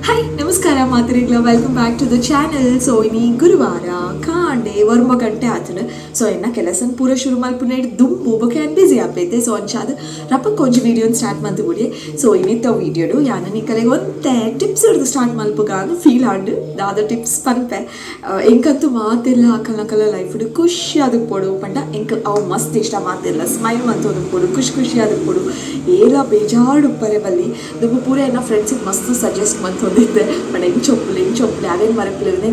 Hi ನಮಸ್ಕಾರ ಮಾತ್ರಿಗಳ welcome back to the channel. So ಇನ್ನು ಗುರುವಾರ ಕಾಂಡೆ ವರ್ಮ ಗಂಟೆ ಆತನ ಸೊ ಇನ್ನು ಕೆಲಸ ಪೂರ ಶುರು ಮಲ್ಪುನ ದುಂಬು ಬೊಕ್ಕೆ ಬಿಸಿ ಆಪೈತೆ. ಸೊ ಅಂಚಾದ ರಪ್ಪ ಕೊಂಚ ವೀಡಿಯೋ ಸ್ಟಾರ್ಟ್ ಮಾಡ್ತು ಬಿಡಿ. ಸೊ ಇನ್ನಿತ್ತ ವೀಡಿಯೋಡು ಯಾನ ನಿಕ್ಕಲೆ ಒಂತೆ ಟಿಪ್ಸ್ ಹಿಡಿದು ಸ್ಟಾರ್ಟ್ ಮಲ್ಪಗಾಗ ಫೀಲ್ ಆಂಡು ದಾದ ಟಿಪ್ಸ್ ಪನ್ಪೆ ಎಂಕಂತೂ ಮಾತೆಲ್ಲ ಅಕ್ಕಲ ಲೈಫ್ ಖುಷಿ ಅದಕ್ಕೆ ಪೊಡು ಪಂಡ ಎಂಕ ಅವು ಮಸ್ತ್ ಇಷ್ಟ ಮಾತೆಲ್ಲ ಸ್ಮೈಲ್ ಮಂತ್ ಅದಕ್ಕೆ ಪೊಡು ಖುಷಿ ಅದಕ್ಕೆ ಪೊಡು ಏಲ ಬೇಜಾಡು ಉಪ್ಪರೆ ಬಲ್ಲಿ ದುಬ್ಬು ಪೂರ ಏನ ಫ್ರೆಂಡ್ಸಿಗೆ ಮಸ್ತ್ ಸಜೆಸ್ಟ್ ಮಂತ್ ಹೊಂದಿದ್ದೆ ಬಟ್ ಹೆಂಗೆ ಚೊಪ್ಪಲೆ ಅವೇನು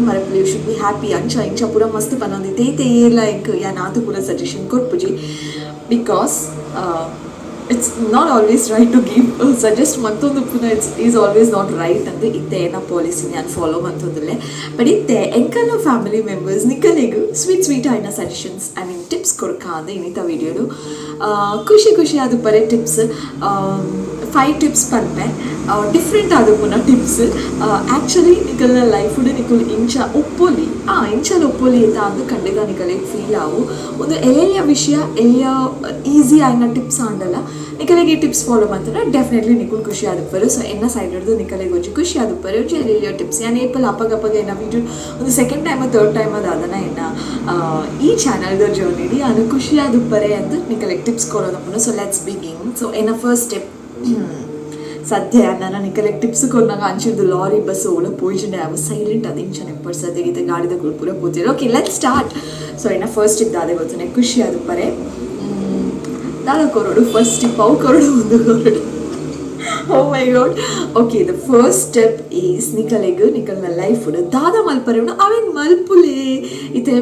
ಮರಪ್ಲಿ ಯು ಶುಡ್ ಬಿ ಹ್ಯಾಪಿ ಇಂಚ ಪೂರ ಮಸ್ತ್ ಪನ್ನೊಂದಿದ್ದೆ ಐತೆ ಏಲ ಎಂಕ್ ಯಾ ನಾತು ಪೂರ ಸಜೆಷನ್ ಕೊಟ್ಪುಜಿ because it's not always right to give suggest ಮತ್ತೊಂದು ಪುನಃ ಈಸ್ ಆಲ್ವೇಸ್ ನಾಟ್ ರೈಟ್ ಅಂದರೆ ಇತ್ತೆ ಏನೋ ಪಾಲಿಸಿ ನಾನು ಫಾಲೋ ಅಂತಂದಿಲ್ಲ. ಬಟ್ ಇತ್ತೆ ಎಂಕನ ಫ್ಯಾಮಿಲಿ ಮೆಂಬರ್ಸ್ ನಿಕ್ಕಲಿಗೂ ಸ್ವೀಟ್ ಆಯ್ನ ಸಜೆಷನ್ಸ್ ಐ ಮೀನ್ ಟಿಪ್ಸ್ ಕೊಡ್ಕ ಅಂದರೆ ಇನ್ನಿತ ವೀಡಿಯೋಡು ಖುಷಿ ಅದು ಬರೀ ಟಿಪ್ಸ್ 5 ಟಿಪ್ಸ್ ಪನ್ಪೆ ಡಿಫ್ರೆಂಟ್ ಆದ ಪುನಃ ಟಿಪ್ಸ್ ಆ್ಯಕ್ಚುಲಿ ನಿಕಲ್ನ ಲೈಫುಡು ನಿಕಲ್ ಇಂಚಲ್ಲಿ ಒಪ್ಪೋಲಿ ಅಂತ ಅಂದು ಖಂಡಿತ ನಿಕಲಿಗೆ ಫೀಲ್ ಆವು ಒಂದು ಎಲೆಯ ವಿಷಯ ಎಲೆಯ ಈಸಿ ಆಯ್ನ ಟಿಪ್ಸ್ ಆಂಡಲ್ಲ ನಿಕಲಿಗೆ ಈ ಟಿಪ್ಸ್ ಫಾಲೋ ಮಾಡ್ತಾರೆ ಡೆಫಿನೆಟ್ಲಿ ನಿಕಲ್ ಖುಷಿ ಆದಪ್ಪರು. ಸೊ ಎನ್ನ ಸೈಡ್ ಹಿಡಿದು ನಿಕಲಿಗೆ ಒಂಚು ಖುಷಿ ಆದಪ್ಪರು ಒಂಚು ಎಲೆಯ ಟಿಪ್ಸ್ ಯಾನ್ ಏಪಲ್ ಅಪ್ಪಗಪ್ಪಗೆ ಏನ ವೀಡಿಯೋ ಒಂದು ಸೆಕೆಂಡ್ ಟೈಮ್ ಥರ್ಡ್ ಟೈಮ್ ಅದನ್ನ ಏನ ಈ ಚಾನಲ್ದ ಜರ್ನಿಡಿ ಅದು ಖುಷಿ ಆದಪ್ಪರೆ ಅಂತ ನಿಕಲಿಗೆ ಟಿಪ್ಸ್ ಕೊಡೋದಪ್ಪನು. So let's begin. ಸೊ ಏನ ಫಸ್ಟ್ ಸ್ಟೆಪ್ ಸದ್ಯ ನಾನು ನಿಕಲಿಗೆ ಟಿಪ್ಸ್ ಕೊನ್ನಾಗ ಅಂಚಿದ್ದು ಲಾರಿ ಬಸ್ ಒಳ ಪೋಯ್ಜಂಡೆ ಅವು ಸೈಲೆಂಟ್ ಅದು ಇಂಚ ನೆಪ್ಪಡ್ಸೋದಿಗಿದೆ ಗಾಡಿದ ಪೂರ ಕೂತಿರೋ. Okay let start. ಸೊ ಏನ ಫಸ್ಟ್ ಟಿಪ್ ದಾದೆ ಗೊತ್ತನೆ ಖುಷಿ ಆದಪ್ಪರೆ ದಾದ ಕೊರೋಡು ಫಸ್ಟ್ ಟಿಪ್ ಅವು ಕೊರೋಡು ಒಂದು ಕೊರೋಡು. Oh my god. Okay the first step is ನಿಕಲ್ನ ಲೈಫ್ ದಾದ ಮಲ್ಪರೆ ಅವೇನು ಮಲ್ಪುಲೆ ಇತ್ತೆ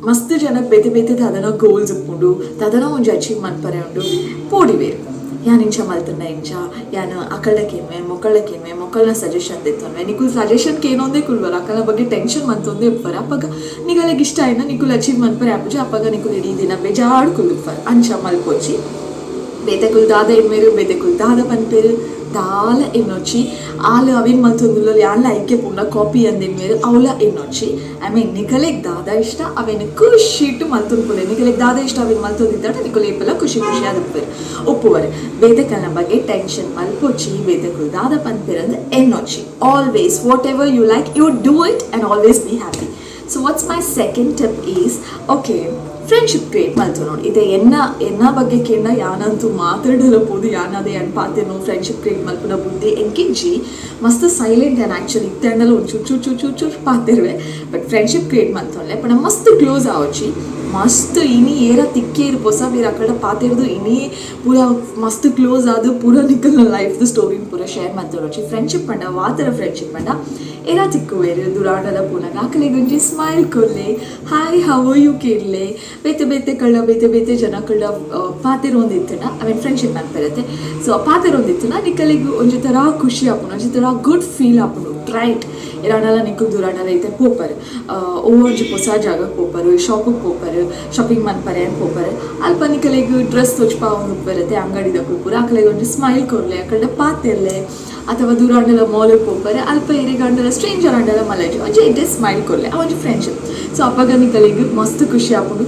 ಮಸ್ತ್ ಜನಕ್ಕೆ ಬೇತೆ ದಾದನ ಗೋಲ್ಸ್ ಉಪ್ಪುಂಡು ದಾದನ ಒಂಜಿ ಅಚೀವ್ ಮಲ್ಪರೆ ಉಂಡು ಪೋಡಿವೇರು ಯಾನ್ ಇಂಚ ಮಲ್ತನ್ನ ಇಂಚ ಯಾನ್ ಅಕ್ಕಳಕ್ಕೇನ್ವೆ ಮೊಕ್ಕಳನ್ನ ಸಜೆಷನ್ ತೆತ್ತೊನ್ವೆ ನಿಕುಲ್ ಸಜೆಷನ್ಗೆ ಏನೊಂದೇ ಕುಲ್ವಲ್ಲ ಅಕ್ಕಳ ಬಗ್ಗೆ ಟೆನ್ಷನ್ ಮಂತೊಂದೇ ಉಪ್ಪರ ಅಪ್ಪಾಗ ನಿಗಲಿಗೆ ಇಷ್ಟ ಆಯ್ನ ನಿಕುಲ್ ಅಚೀವ್ ಮಲ್ಪರೆ ಆಪುಜಿ ಅಪ್ಪಾಗ ನಿಕುಲ್ ಇಡೀ ದಿನ ಬೇಜಾಡು ಕುಲ್ಲುಪ್ಪರ್ ಅಂಚ ಮಲ್ಪೊಚ್ಚಿ ಬೇತೆಕುಲ್ ದಾದ ಎನ್ಮೇರು ಬೇತೆಕುಲ್ ದಾದ ಪನ್ಪೇರು ದಾಲ ಎನ್ನೊಚ್ಚಿ ಆಲು ಅವೇನು ಮಲ್ತೊಂದುಲ್ಲ ಯಾನ್ಲ ಐಕೆ ಪೂರ್ಣ ಕಾಪಿ ಅಂದೆನ್ಮೇರು ಅವಳ ಎನ್ನೊಚ್ಚಿ ಐ ಮೀನ್ ನಿಕಲಿಗೆ ದಾದ ಇಷ್ಟ ಅವೇನು ಖುಷಿಟ್ಟು ಮಲ್ತೊಂದ್ಪುಲೆ ನಿಕಲಿಗೆ ದಾದ ಇಷ್ಟ ಅವೇನು ಮಲ್ತೊಂದಿದ್ದಾಟ ನಿಕುಲ್ ಏಪೆಲ್ಲ ಖುಷಿ ಆದಪ್ಪರು ಒಪ್ಪುವರೆ ಬೇತೆಕಲ್ನ ಬಗ್ಗೆ ಟೆನ್ಷನ್ ಮಲ್ಪೊಚ್ಚಿ ಬೇತೆಕುಲ್ ದಾದ ಪನ್ಪೇರು ಅಂದ್ರೆ ಎನ್ನೊಚ್ಚಿ always whatever you like you do it and always be happy. So what's my second tip is okay friendship create ಮಾಡ್ತು ನೋಡಿ ಇದೆ ಎನ್ನ ಬಗ್ಗೆ ಕೇಳ ಯಾನಂತೂ ಮಾತಾಡಲಬಹುದು ಯಾನದೇ ಅನ್ಪಾತೇನೋ ಫ್ರೆಂಡ್ಶಿಪ್ ಕ್ರಿಯೇಟ್ ಮಲ್ಪುನ ಬುದ್ಧಿ ಎಂಕಿಂಚಿ ಮಸ್ತ್ ಸೈಲೆಂಟ್ ಆ್ಯಂಡ್ ಆ್ಯಕ್ಚುಲಿ ಇತ್ತಂಡಲ್ಲ ಒಂದು ಚೂರು ಪಾತಿರುವೆ ಬಟ್ ಫ್ರೆಂಡ್ಶಿಪ್ ಕ್ರಿಯೇಟ್ ಮಾಡ್ತೊಳ್ಳೆ ಪಣ ಮಸ್ತ್ ಕ್ಲೋಸ್ ಆವಚ್ಚಿ ಮಸ್ತ್ ಇನಿ ಏರ ತಿಕ್ಕೇರು ಹೊಸ ಬೇರೆ ಆ ಕಡೆ ಪಾತಿರೋದು ಇನಿ ಪೂರ ಮಸ್ತ್ ಕ್ಲೋಸ್ ಆದು ಪೂರ ನಿಕಲ್ನ ಲೈಫ್ದು ಸ್ಟೋರಿನ ಪೂರ ಶೇರ್ ಮಾಡ್ತಾರೋಚಿ ಫ್ರೆಂಡ್ಶಿಪ್ ಪಂಡ ವಾತರ ಫ್ರೆಂಡ್ಶಿಪ್ ಪಂಡ ಏರ ತಿಕ್ಕುವೇರು ದುರಾಡದ ಪೂನಾಗ ಆಕಲಿಗೆ ಒಂಜಿ ಸ್ಮೈಲ್ ಕೊಡ್ಲೆ ಹಾಯ್ ಹವ್ ಯು ಕೇಳಲೆ ಬೇತೆ ಜನ ಕಳ್ಳ ಪಾತಿರೊಂದಿತ್ತನ ಅವೇನು ಫ್ರೆಂಡ್ಶಿಪ್ ಮಾಡ್ತಿರತ್ತೆ. ಸೊ ಪಾತಿರೊಂದಿತ್ತನ ನಿಕಲಿಗೆ ಒಂಜಿ ಥರ ಖುಷಿ ಆಪುನು ಒಂಜಿ ಥರ ಗುಡ್ ಫೀಲ್ ಆಪುನು ರೈಟ್ ಇರಾಣಲ್ಲ ನಿಕ್ಕು ದುರಾಡಲ್ಲ ಐತೆ ಪೋಪರು ಒಂಜಿ ಹೊಸ ಜಾಗಕ್ಕೆ ಪೋಪರು ಶಾಪಿಗೆ ಪೋಪರು ಶಾಪಿಂಗ್ ಮನ್ಪರೆ ಅಂತ ಪೋಪರು ಅಲ್ಪ ನಿಕಲಿಗೆ ಡ್ರೆಸ್ ತೊಚ್ಪ ಒಂದು ಬರುತ್ತೆ ಅಂಗಡಿದ ಪೂರ ಆಕಲಿಗೆ ಒಂಜಿ ಸ್ಮೈಲ್ ಕೊಡ್ಲೆ ಆ ಕಡೆ ಪಾತಿರ್ಲೆ ಅಥವಾ ದೂರಾಂಡಲ ಮಾಲಿಗೆ ಪೋಪರೆ ಅಲ್ಪ ಏರಿಗಂಡಲ ಸ್ಟ್ರೇಂಜರ್ ಅಂಡಲ ಮಲಜಿ ಒಂಜಿ ಇಡ್ಡೆ ಸ್ಮೈಲ್ ಕೊಡ್ಲೆ ಒಂಜಿ ಫ್ರೆಂಡ್ಶಿಪ್. ಸೊ ಅಪ್ಪಗ ನಿಕಲಿಗೆ ಮಸ್ತ್ ಖುಷಿ ಆಪುಂಡು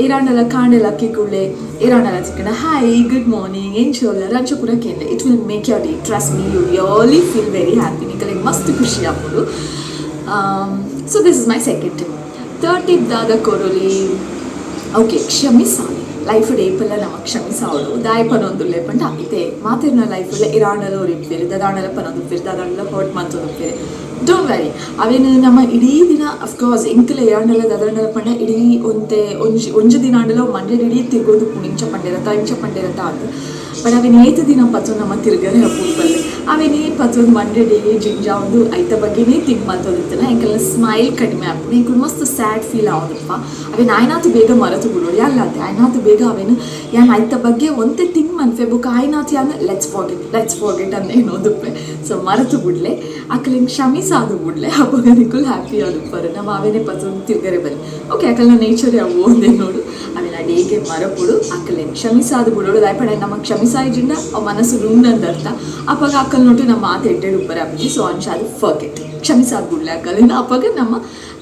ಏರಾಂಡಲ ಕಾಂಡೆಲ ಅಕ್ಕಿಕುಳ್ಳೆ ಏರಾಂಡಲ ಚಿಕ್ಕನ ಹಾಯ್ ಗುಡ್ ಮಾರ್ನಿಂಗ್ ಏನ್ ಚೋಲ್ಲ ರಂಚ ಪೂರ ಕೇಳಲೆ it will make your day trust me you really feel very happy ನಿಕಲಿಗೆ ಮಸ್ತ್ ಖುಷಿ ಆಪುಂಡು. So this is my second tip. Third tip ದಾದ ಕೊರೋಲಿ ಓಕೆ ಕ್ಷಮಿಸಾವಣೆ ಲೈಫ್ ಏಪಲ್ಲ ನಮಗೆ ಕ್ಷಮಿಸಾವಳು ದಾಯ ಪನೊಂದುಲ್ಲೆ ಪಂಡ ಇದೆ ಮಾತಿನ ಲೈಫಲ್ಲಿ ಇರಾಣಲ ಅವ್ರು ಇಪ್ಪೇರಿ ದದಾಣಲ ಪನೊಂದುಪ್ಪೇರಿ ದದಾಣಲ ಹೊಟ್ ಮಂತೊಂದುಪ್ಪೇರಿ ಡೋಂಟ್ ವೆರಿ ಅವೇನು ನಮ್ಮ ಇಡೀ ದಿನ ಅಫ್ಕೋರ್ಸ್ ಇಂಕಲೆ ಇರಾಂಡಲ ದದಾಂಡಲ ಪಂಡ ಇಡೀ ಒಂಜು ದಿನಾಂಡಲ ಮಂಡ್ಯ ಇಡೀ ತಿರ್ಗೋದು ಇಂಚ ಪಂಡಿರತ್ತ ಅದು ಬಟ್ ಅವೇನು ಏತು ದಿನ ಪತ್ತೊಂದು ನಮ್ಮ ತಿರ್ಗನೆ ಹಬ್ಬುಪ್ಪಲ್ಲಿ ಅವೇನೇ ಪತ್ತೊಂದು ಮಂಡ್ಯ ಡೇ ಜಿಂಜ ಒಂದು ಐತ ಬಗ್ಗೆನೇ ತಿಂಕ್ ಮಾಡ್ತೋದಿತ್ತಲ್ಲ ಎಂಕೆಲ್ಲ ಸ್ಮೈಲ್ ಕಡಿಮೆ ಆಗ್ಬಿಡು ಇಂಕು ಮಸ್ತ್ ಸ್ಯಾಡ್ ಫೀಲ್ ಆಗೋದಪ್ಪ ಅವೇನು ಆಯ್ನಾತು ಬೇಗ ಮರೆತು ಬಿಡೋಡಿ ಅಲ್ಲ ಅದೇ ಆಯ್ನಾತು ಬೇಗ ಅವೇನು ಯಾನ್ ಐತ ಬಗ್ಗೆ ಒಂದೇ ತಿಂಕ್ ಮನ್ಫೆ ಬುಕ್ ಆಯ್ನಾತು ಯಾನ ಲೆಟ್ಸ್ ಫಾರ್ಗೆಟ್ ಅಂತ ಏನೋದಪ್ಪೆ. ಸೊ ಮರೆತು ಬಿಡ್ಲೆ ಅಕ್ಕಲಿಂಗ್ ಕ್ಷಮಿಸಾದು ಬಿಡ್ಲೆ ಹಬ್ಬಗ ನಿಕುಲ್ ಹ್ಯಾಪಿ ಆದಪ್ಪರು ನಮ್ಮ ಅವೇನೇ ಪತ್ತೊಂದು ತಿರ್ಗರೆ ಬನ್ನಿ ಓಕೆ ಅಕ್ಕಲ್ನ ನೇಚರ್ ಯಾವ ಒಂದೇ ನೋಡು ಅವೇನು ಅಡೇಗೆ ಮರಪುಡು ಅಕ್ಕಲಿಂಗ್ ಕ್ಷಮಿಸಾದು ಬಿಡೋಡು ದಾಯ್ಪಡೆ ನಮ್ಮ ಕ್ಷಮಿಸಾಯ್ಜಿಂದ ಅವ್ ಮನಸ್ಸು ರುಂಡಂದ ಅರ್ಥ ಅಪ್ಪಾಗ ಅಕ್ಕಲ್ ನೋಟು ನಮ್ಮ ಮಾತು ಎಡ್ಡೆಡು ಉಪ್ಪರೆ ಆಗಿ ಸೊ ಅಂಚಾದು ಫರ್ಗೆಟ್ ಕ್ಷಮಿಸಾದು ಬಿಡ್ಲೆ ಅಕ್ಕಲಿಂದ ಅಪ್ಪಾಗ ನಮ್ಮ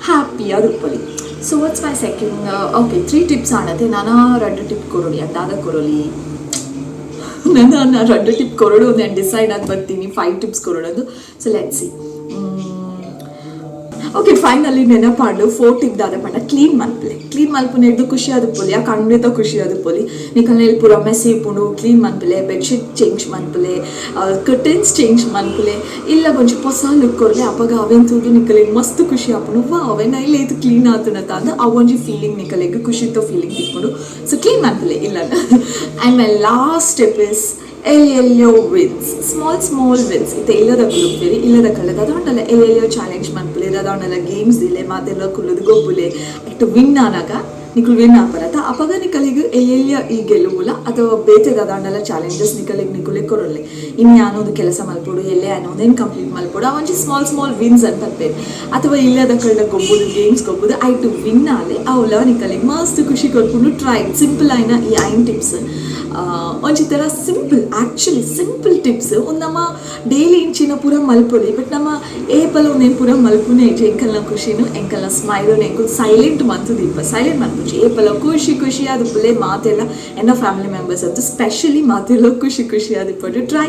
ಹ್ಯಾಪಿ ಆದ ಉಪ್ಪಲಿ. So what's my second okay 3 tips ಆಣತೆ ನಾನು 2 ಟಿಪ್ ಕೊರೋಲಿ ಅಂದಾದ ಕೊರೋಲಿ ನಾನು 2 ಟಿಪ್ ಕೊರಡು ನಾನು ಡಿಸೈಡ್ ಆಗಿ ಬರ್ತೀನಿ 5 ಟಿಪ್ಸ್ ಕೊರಡೋದು. So let's see. Okay, finally ನೆನಪಾಡು 4 ಟಿಪ್ ದಾದ ಪಂಡ ಕ್ಲೀನ್ ಮಲ್ಪುನೆ ಇದ್ದು ಖುಷಿ ಆದುಪ್ಪುಲಿ. ಯಾಕೆ ಖಂಡಿತ ಖುಷಿ ಆದುಪ್ಪುಲಿ. ನಿಕಲ್ನಲ್ಲಿ ಪೂರ ಮೆಸ್ಸಿ ಇಪ್ಪುಂಡು ಕ್ಲೀನ್ ಮನ್ಪುಲೆ, ಬೆಡ್ಶೀಟ್ ಚೇಂಜ್ ಮನ್ಪುಲೆ, ಕರ್ಟನ್ಸ್ ಚೇಂಜ್ ಮನ್ಪುಲೆ, ಇಲ್ಲ ಕೊಂಚ ಹೊಸ ಲುಕ್ ಕೊರಲೆ. ಅಪ್ಪಾಗ ಅವೆನ್ ತೂದು ನಿಕಲಿಗೆ ಮಸ್ತ್ ಖುಷಿ ಆಪುಂಡು. ಅವೆನ ಇಲ್ಲ ಇದು ಕ್ಲೀನ್ ಆತನತ ಅಂದ ಅವೊಂಜಿ ಫೀಲಿಂಗ್ ನಿಕಲಿಗೆ ಖುಷಿతో ಫೀಲಿಂಗ್ ತಿಕ್ಕೊಂಡು. ಸೊ ಕ್ಲೀನ್ ಮನ್ಪುಲೆ ಇಲ್ಲ. And my last step is ಎಲ್ಲೆಲ್ಲೋ ವಿನ್ಸ್, ಸ್ಮಾಲ್ ವಿನ್ಸ್. ಇತ್ತೆ ಇಲ್ಲದ ಕುಲುಕ್ಬೇರಿ, ಇಲ್ಲದ ಕಳೆದ ಅದೊಂಡಲ್ಲ ಎಲ್ಲೆಲ್ಲೋ ಚಾಲೆಂಜ್ ಮನ್ಪುಲೆ, ಅದೊಂಡಲ್ಲ ಗೇಮ್ಸ್ ದಿಲೆ ಮಾತೆಲ್ಲ ಕುಲ್ಲದು ಗೊಬ್ಬುಲೆ ಇಟ್ಟು ವಿನ್ ಆನಾಗ ನಿಕಲು ವಿನ್ ಆಪರತ. ಅಪಗ ನಿಕಲಿಗೆ ಎಲ್ಲೆಲ್ಲ ಈ ಗೆಲುವುಲ ಅಥವಾ ಬೇತೆದ ಅದಾಂಡಲ್ಲ ಚಾಲೆಂಜಸ್ ನಿಕಲಿಗೆ ಕೊರಲೆ. ಇನ್ನು ಯಾನೊಂದು ಕೆಲಸ ಮಲ್ಪೋಡು, ಎಲ್ಲೇ ಅನ್ನೋದೇನು ಕಂಪ್ಲೀಟ್ ಮಲ್ಪೋಡು, ಅವೊಂಜಿ ಸ್ಮಾಲ್ ವಿನ್ಸ್ ಅಂತ ಅನ್ಪೇರು. ಅಥವಾ ಇಲ್ಲದ ಕಳ್ಳ ಗೊಬ್ಬುದು, ಗೇಮ್ಸ್ ಗೊಬ್ಬುದು ಐಟು ವಿನ್ ಆಲೆ ಅವಲ ನಿಕಲಿಗೆ ಮಸ್ತ್ ಖುಷಿ ಕೊಡ್ಕೊಂಡು ಟ್ರೈ. ಸಿಂಪಲ್ ಆಯ್ನ ಈ 5 ಟಿಪ್ಸ್ ಒಂಚಿ ಥರ ಸಿಂಪಲ್ ಟಿಪ್ಸ್ ಒಂದು ನಮ್ಮ ಡೈಲಿ ಇಂಚಿನ ಪೂರ ಮಲ್ಪೊಲಿ. ಬಟ್ ನಮ್ಮ ಏಪಲ ಒಂದೇನು ಪೂರ ಮಲ್ಪುನೇ ಇಜ್ಜೆ ಎಂಕಲ್ನ ಖುಷಿನು ಎಂಕಲ್ನ ಸ್ಮೈಲು ಎಂಕಲ್ ಸೈಲೆಂಟ್ ಮಂತು ದೀಪ ಸೈಲೆಂಟ್ ಮನ್ಪುಜಿ ಏಪಲ ಖುಷಿ ಆದುಪ್ಪಲೆ ಮಾತೆಲ್ಲ ಎನ್ನ ಫ್ಯಾಮಿಲಿ ಮೆಂಬರ್ಸ್ ಅಂತೂ ಸ್ಪೆಷಲಿ ಮಾತೆಲ್ಲ ಖುಷಿ ಆದುಪ್ಪಡು. ಟ್ರೈ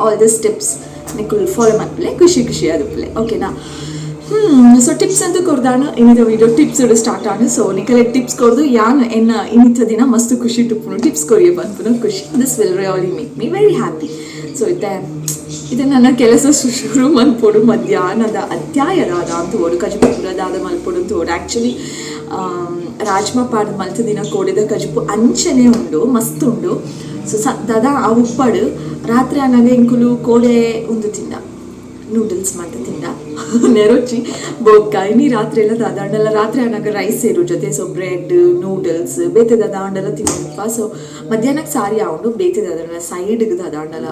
ಆಲ್ ದಿಸ್ ಟಿಪ್ಸ್ ನಿಕುಲ್ ಫಾಲೋ ಮನ್ಪಲೆ ಖುಷಿ ಆದುಪ್ಪಲೆ. ಓಕೆನಾ? ಸೊ ಟಿಪ್ಸ್ ಅಂತೂ ಕೊಡ್ದಾನು ಇನ್ನಿದ ವಿಡಿಯೋ ಟಿಪ್ಸ್ ಸ್ಟಾರ್ಟ್ ಆನು. ಸೊ ನಿಕಲೆ ಟಿಪ್ಸ್ ಕೊಡ್ದು ಯಾನು ಎನ್ನ ಇನ್ನಿತ ದಿನ ಮಸ್ತ್ ಖುಷಿ ಟುಪ್ಪುನು ಟಿಪ್ಸ್ ಕೊರಿಯ ಬಂದ್ಪುನು ಖುಷಿ. This will really make me very happy. So ಇದು ನನ್ನ ಕೆಲಸ ಶುರು ಮಲ್ಪೊಡು ಮಧ್ಯಾಹ್ನದ ಅಧ್ಯಾಯದಾದ ಅಂತ ಓಡು ಕಜುಪುರದಾದ ಮಲ್ಪೊಡು ಅಂತ ಓಡು. ಆ್ಯಕ್ಚುಲಿ ರಾಜ್ಮಾ ಪಾಡ್ ಮಲ್ತ ದಿನ ಕೋಡಿದ ಕಜುಪು ಅಂಚನೆ ಉಂಡು, ಮಸ್ತ್ ಉಂಡು. ಸೊ ದಾದ ಆ ಉಪ್ಪಡು ರಾತ್ರಿ ಆನಾಗ ಇಂಕುಲು ಕೋಡೆ ಉಂದು ತಿಂದ ನೂಡಲ್ಸ್ ಮಾಡ್ತ ತಿಂದ ನೆರೊಚ್ಚಿ ಬೊಕ್ಕ ಇನ್ನಿ ರಾತ್ರಿ ಎಲ್ಲ ದಾದಾಂಡಲ್ಲ ರಾತ್ರಿ ಆನಾಗ ರೈಸ್ ಸೇರು ಜೊತೆ. ಸೊ ಬ್ರೆಡ್ ನೂಡಲ್ಸ್ ಬೇತೆ ದಾದಾಂಡಲ್ಲ ತಿನ್ನಪ್ಪ. ಸೊ ಮಧ್ಯಾಹ್ನಕ್ಕೆ ಸಾರಿ ಆವುಂಡು ಬೇತೆ ದಾದಾಂಡಲ ಸೈಡ್ಗೆ ದಾದಾಂಡಲ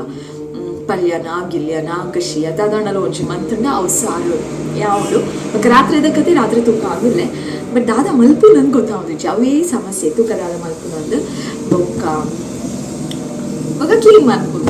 ಪಲ್ಯನ ಗಿಲ್ಯನ ಕಷಿಯ ದಾದಾಂಡಲ ಒಂಚಿ ಮಂತಂಡ ಅವು ಸಾರು ಯಾವುದು ರಾತ್ರಿ ಕತೆ ರಾತ್ರಿ ತೂಕ ಆಗಿಲ್ಲ. ಬಟ್ ದಾದ ಮಲ್ಪು ನನ್ಗೆ ಗೊತ್ತಾಗುದಿಚ್ಚಿ ಅವೇ ಸಮಸ್ಯೆ ತೂಕ ದಾದ ಮಲ್ಪು ನಂದು ಬೊಕ್ಕ ಕ್ಲೀನ್ ಮಲ್ಪು.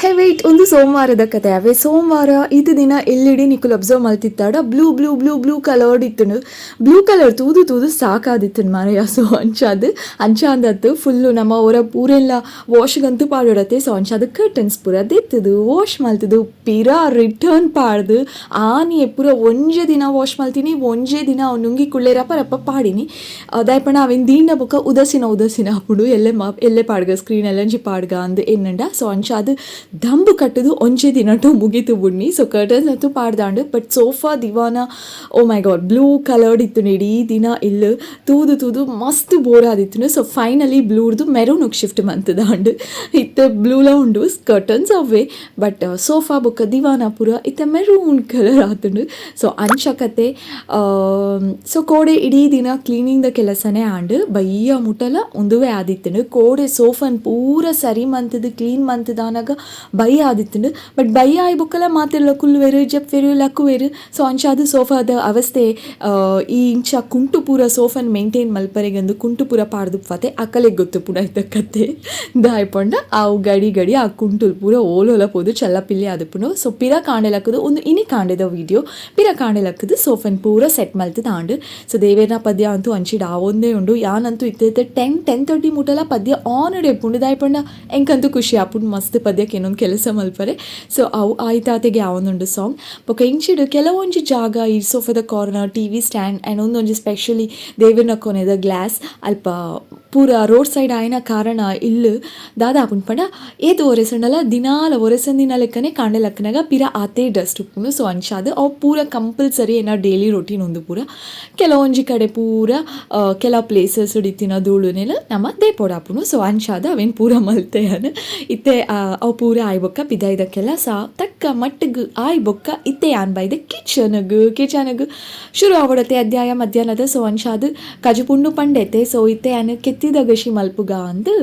ಹೇ ವೆಯ್ಟ್, ಒಂದು ಸೋಮವಾರದ ಕತೆ. ಅವೇ ಸೋಮವಾರ ಇದು ದಿನ ಎಲ್ಲಿಡಿ ನಿಕುಲ್ ಅಬ್ಸರ್ವ್ ಮಲ್ತಿತ್ತಾಡ ಬ್ಲೂ ಕಲರ್ಡ್ ಇತ್ತು. ಬ್ಲೂ ಕಲರ್ ತೂದು ಸಾಕಾದಿತ್ತು ಮಾರಯ್ಯ. ಸೊ ಅಂಚ ಅಂದತ್ತು ಫುಲ್ಲು ನಮ್ಮ ಅವರ ಪೂರೆಲ್ಲ ವಾಶ್ಗಂತೂ ಪಾಡೋಡತ್ತೆ. ಸೊ ಅಂಚಾದ ಕರ್ಟನ್ಸ್ ಪೂರ ದೆತ್ತದು ವಾಶ್ ಮಲ್ತದು ಪಿರಾ ರಿಟರ್ನ್ ಪಾಡ್ದು ಆನಿ ಪೂರ ಒಂಜೇ ದಿನ ವಾಶ್ ಮಲ್ತೀನಿ, ಒಂಜೇ ದಿನ ನುಂಗಿ ಕುಳ್ಳೇರ ರಪ್ಪ ಪಾಡಿನಿ ದಾಯ್ಪಣ ಅವಿನ ದೀಂಡ ಬುಕ್ಕ ಉದಸಿನ ಅಪ್ಪುಡು ಎಲ್ಲೇ ಪಾಡ್ಗ ಸ್ಕ್ರೀನ್ ಎಲ್ಲಂಜಿ ಪಾಡ್ಗ ಅಂದು ಏನಂಡ. ಸೊ ಅಂಚಾದ ದಂಬು ಕಟ್ಟದು ಒಂಚೆ ದಿನಟು ಮುಗೀತು ಬುಣ್ಣಿ. ಸೊ ಕರ್ಟನ್ಸ್ ಅಂತೂ ಪಾಡ್ದಾಂಡು. ಬಟ್ ಸೋಫಾ ದಿವಾನ oh my god blue coloured ಇತ್ತು ಇಡೀ ದಿನ ಇಲ್ಲ ತೂದು ಮಸ್ತ್ ಬೋರ್ ಆದಿತ್ತು. ಸೊ ಫೈನಲಿ ಬ್ಲೂರ್ದು ಮೆರೂನಿಗೆ ಶಿಫ್ಟ್ ಮಂತದಾಂಡು. ಇತ್ತ ಬ್ಲೂಲ ಉಂಡು ಕರ್ಟನ್ಸ್ ಅವೇ, ಬಟ್ ಸೋಫಾ ಬುಕ್ಕ ದಿವಾನ ಪೂರ ಇತ್ತ ಮೆರೂನ್ ಕಲರ್ ಆತುಂಡು. ಸೊ ಅಂಚಕತೆ ಸೊ ಕೋಡೆ ಇಡೀ ದಿನ ಕ್ಲೀನಿಂಗ್ದ ಕೆಲಸನೇ ಆಂಡು ಬಯ್ಯ ಮುಟ್ಟಲ ಒಂದುವೇ ಆದಿತ್ತು. ಕೋಡೆ ಸೋಫನ್ ಪೂರ ಸರಿ ಮಂತದು ಕ್ಲೀನ್ ಮಂತದಾನಾಗ ಬಯ್ಯ ಆದಿತ್ತು. ಬಟ್ ಬಯ್ಯ ಆಯ್ಬುಕ್ಕಲ್ಲ ಮಾತೆಲ್ಲ ಕುಲ್ವೇರು ಜಪ್ವೇರು ಲಕ್ಕುವೇರು. ಸೊ ಅಂಚಾದ ಸೋಫಾದ ಅವಸ್ಥೆ ಈ ಇಂಚ ಕುಂಟು ಪೂರ ಸೋಫನ್ ಮೇಂಟೈನ್ ಮಲ್ಪರೆಗಂದು ಕುಂಟು ಪೂರ ಪಾಡ್ದುಪ್ಪತೆ ಅಕ್ಕಲೆ ಗೊತ್ತು ಪುಡ ಇದ್ದಕ್ಕತ್ತೆ ದಾಯ್ಪಂಡ ಅವು ಗಡಿ ಆ ಕುಂಟುಲ್ ಪೂರ ಓಲೋಲ ಪೋದು ಚಲ್ಲಪಿಲ್ಲಿ ಆದುಪ್ಪುನು. ಸೊ ಪಿರ ಕಾಂಡೆಲಕ್ಕದು ಒಂದು ಇನಿ ಕಾಂಡೆದ ವಿಡಿಯೋ ಪಿರ ಕಾಂಡೆಲಕ್ಕದು ಸೋಫನ್ ಪೂರ ಸೆಟ್ ಮಲ್ತದ ಆಂಡು. ಸೊ ದೇವೇರ್ನ ಪದ್ಯ ಅಂತೂ ಅಂಚಿಡ ಆವೊಂದೇ ಉಂಡು. ಯಾನಂತೂ ಇತ್ತೆ 10:30 ಮುಟಲ ಪದ್ಯ ಆನ್ ಡೆಪ್ಪುಂಡು ದಾಯ್ಪಂಡ ಎಂಕಂತೂ ಖುಷಿ ಆಪುಂಡು ಮಸ್ತ್ ಪದ್ಯಕ್ಕೆ ಏನೊಂದು ಕೆಲಸ ಮಲ್ಪರೆ. ಸೊ ಅವು ಆಯ್ತಾತೆಗೆ ಅವನೊಂದು ಸಾಂಗ್ ಬೊಕ್ಕ ಇಂಚಿಡು ಕೆಲವೊಂಜಿ ಜಾಗ ಈ ಸೋಫಾದ ಕಾರ್ನರ್ TV ಸ್ಟ್ಯಾಂಡ್ ಆ್ಯಂಡ್ ಒಂದೊಂಜಿ ಸ್ಪೆಷಲಿ ದೇವಿನ ಕೊನೆದ ಗ್ಲಾಸ್ ಅಲ್ಪ ಪೂರ ರೋಡ್ ಸೈಡ್ ಆಯ್ನ ಕಾರಣ ಇಲ್ಲು ದಾದ ಆಪುಂಡು ಪಂಡ ಏತು ಒರೆಸಂಡಲ್ಲ ದಿನಾಲ ಒರೆಸಂದಿನ ಲೆಕ್ಕನೆ ಕಾಂಡೆ ಲಕ್ಕನಾಗ ಪಿರ ಆತೆ ಡಸ್ಟ್ ಉಪ್ಪುನು. ಸೊ ಅಂಚಾದ ಅವು ಪೂರ ಕಂಪಲ್ಸರಿ ಏನ ಡೈಲಿ ರೊಟೀನ್ ಒಂದು ಪೂರ ಕೆಲವೊಂಜಿ ಕಡೆ ಪೂರ ಕೆಲವು ಪ್ಲೇಸಸ್ ಹಿಡಿತಿನ ಧೂಳುನೆಲ್ಲ ನಮ್ಮ ದೇಪೋಡಾಪುನು. ಸೊ ಅಂಚಾದ ಅವೇನು ಪೂರ ಮಲ್ತೆಯನು ಇತ್ತೆ ಅವು ಪೂರ ಆಯ್ಬೊಕ್ಕ ಪಿದಾಯ್ದ ಕೆಲಸ ತಕ್ಕ ಮಟ್ಟಿಗೆ ಆಯ್ಬೊಕ್ಕ ಇತ್ತೆ ಆನ್ ಬೈದ ಕಿಚನಗ್ ಶುರು ಆವಡತ್ತೆ ಅಧ್ಯಾಯ ಮಧ್ಯಾಹ್ನದ. ಸೊ ಅಂಚಾದ ಕಜುಪುಂಡು ಪಂಡೆತೆ. ಸೊ ಇತ್ತೆ ಆನ್ ಕೆತ್ತಿದ ಗಶಿ ಮಲ್ಪುಗ ಅಂದು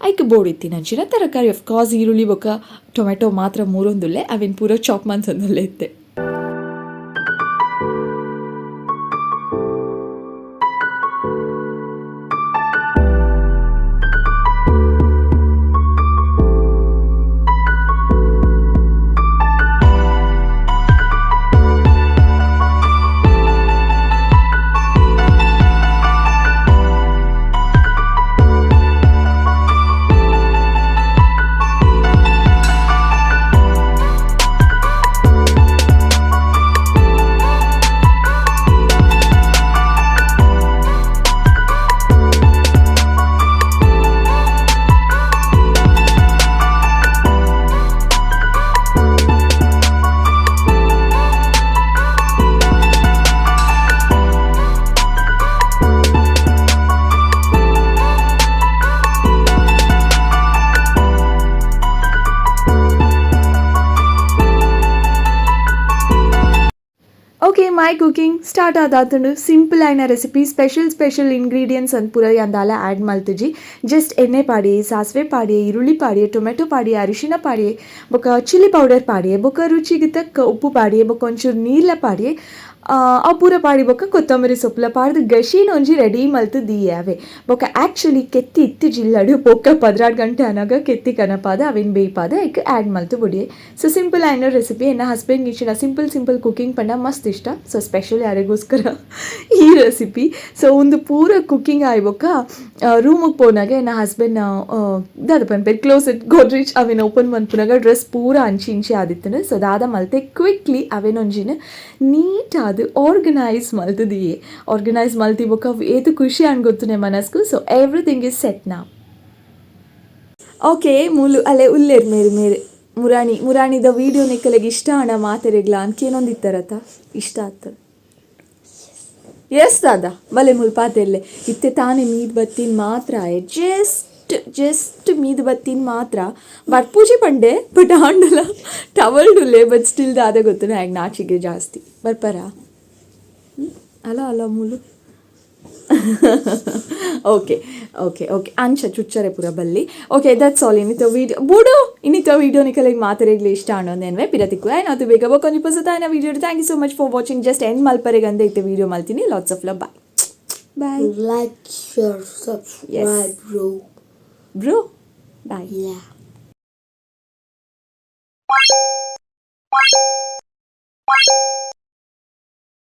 ಐಕ್ ಬೋಡಿತ್ತಿ ನಂಚಿನ ತರಕಾರಿ ಆಫ್ ಕಾಸ್ ಈರುಳ್ಳಿ ಬೊಕ್ಕ ಟೊಮೆಟೊ ಮಾತ್ರ ಮೂರೊಂದುಲ್ಲೆ ಅವೇನು ಪೂರ ಚಾಪ್ ಮನ್ಸೊಂದುಲ್ಲೆ ಇತ್ತೆ. ಓಕೆ ಮೈ ಕುಕಿಂಗ್ ಸ್ಟಾರ್ಟ್ ಆದಾತುಂಡು ಸಿಂಪಲ್ ಆಯ್ನ ರೆಸಿಪಿ ಸ್ಪೆಷಲ್ ಇಂಗ್ರೀಡಿಯೆಂಟ್ಸ್ ಅಂತ ಪೂರ ಅಂದಾಲ ಆ್ಯಡ್ ಮಲ್ತುಜಿ ಜಸ್ಟ್ ಎಣ್ಣೆ ಪಾಡಿ ಸಾಸಿವೆ ಪಾಡಿ ಈರುಳ್ಳಿ ಪಾಡಿ ಟೊಮೆಟೊ ಪಾಡಿ ಅರಿಶಿನ ಪಾಡಿ ಬೊಕ ಚಿಲ್ಲಿ ಪೌಡರ್ ಪಾಡಿ ಬೊಕ ರುಚಿಗೆ ತಕ್ಕ ಉಪ್ಪು ಪಾಡಿ ಬೊಕ ಒಂಚೂರು ನೀರ್ಲ ಪಾಡಿ ಆ ಪೂರ ಪಾಡಿ ಬೊಕ ಕೊತ್ತಂಬರಿ ಸೊಪ್ಪುಲ ಪಾಡ್ದು ಗಶೀನ್ ಒಂಜಿ ರೆಡಿ ಮಲ್ತು ದಿಯಾವೆ ಬೊಕ ಆ್ಯಕ್ಚುಲಿ ಕೆತ್ತಿ ಇತ್ತು ಜಿಲ್ಲಡು ಬೊಕ್ಕ 16 ಗಂಟೆ ಅನಾಗ ಕೆತ್ತಿ ಕನಪಾದ ಅವಿನ ಬೇಯ್ಪಾದ ಎಕ್ ಆ್ಯಡ್ ಮಲ್ತು ಬುಡಿ ಸೊ ಸಿಂಪಲ್ ಆಯ್ನ ರೆಸಿಪಿ ಎನ್ನ ಹಸ್ಬೆಂಡ್ ಇಚ್ಚಿನ ಸಿಂಪಲ್ ಕುಕಿಂಗ್ ಪಂಡ ಮಸ್ತ್ ಇಷ್ಟ ಸೊ ಸ್ಪೆಷಲ್ ಯಾರಿಗೋಸ್ಕರ ಈ ರೆಸಿಪಿ ಸೊ ಒಂದು ಪೂರ ಕುಕಿಂಗ್ ಆಯ್ಬೊಕ್ಕ ರೂಮಿಗೆ ಪೋನಾಗ ಎನ್ನ ಹಸ್ಬೆಂಡ್ ದಾದ ಪನ್ಪೇರು ಕ್ಲೋಸೆಟ್ ಗೋಡ್ರೇಜ್ ಅವೇನು ಓಪನ್ ಮನ್ಪುನಾಗ ಡ್ರೆಸ್ ಪೂರ ಅಂಚಿ ಆದಿತ್ತನು ಸೊ ದಾದ ಮಲ್ತೆ ಕ್ವಿಕ್ಲಿ ಅವೇನೊಂಜಿನ ನೀಟ್ ಅದು ಆರ್ಗನೈಸ್ ಮಲ್ತಿ ಬೊಕ್ಕ ಏತು ಖುಷಿ ಅನ್ಗೊತ್ತುನೆ ಮನಸ್ಕು ಸೊ ಎವ್ರಿಥಿಂಗ್ ಇಸ್ ಸೆಟ್ ನಾ ಓಕೆ ಮೂಲು ಅಲ್ಲೇ ಉಲ್ಲೇರ್ ಮೇರೆ ಮುರಾಣಿದ ವೀಡಿಯೋ ನಿಕ್ಕಲೆಗೆ ಇಷ್ಟ ಹಣ ಮಾತೆರೆಗ್ಲ ಅನ್ಕೇನೊಂದಿತ್ತಾರತ ಇಷ್ಟ ಆಗ್ತದೆ ಎಸ್ ದಾದ ಬಲೆ ಮುಲ್ ಪಾತೆರ್ಲೆ ಇತ್ತೆ ತಾನೇ ಮೀದ್ ಬತ್ತಿನ ಮಾತ್ರ ಜಸ್ಟ್ ಮೀದ್ ಬತ್ತಿನ ಮಾತ್ರ ಬರ್ಪೂಜಿ ಪಂಡೆ ಬಟ್ ಆಂಡಲ ಟವಲ್ಡುಲ್ಲೆ ಬಟ್ ಸ್ಟಿಲ್ ದಾದ ಗೊತ್ತು ಹ್ಯಾಂಗ ನಾಚಿಗೆ ಜಾಸ್ತಿ ಬರ್ಪರ ಅಲ್ಲ ಮೂಲು ಓಕೆ ಅಂಚ ಚುಚ್ಚರೆ ಪೂರ ಬಲ್ಲಿ ಓಕೆ ದಟ್ಸ್ ಆಲ್ ಇನ್ನಿತ ವೀಡಿಯೋ ನಿಕಲಿಗೆ ಮಾತಾಡಲಿ ಇಷ್ಟ ಅನ್ನೋದೇನ್ವೆ ಪಿರ ಥಿಕ್ಕುವೆ ಆಯ್ನಾತು ಬೇಗ ಕೊಂಚ ಪೊಸ ತಾಯಿನ video thank you so much for watching just end ಮಲ್ಪರೆಗೆ ಅಂದೆ ಇತ್ತೆ ವೀಡಿಯೋ ಮಲ್ತೀನಿ lots of love bye Like, share, subscribe, bro bye Yeah.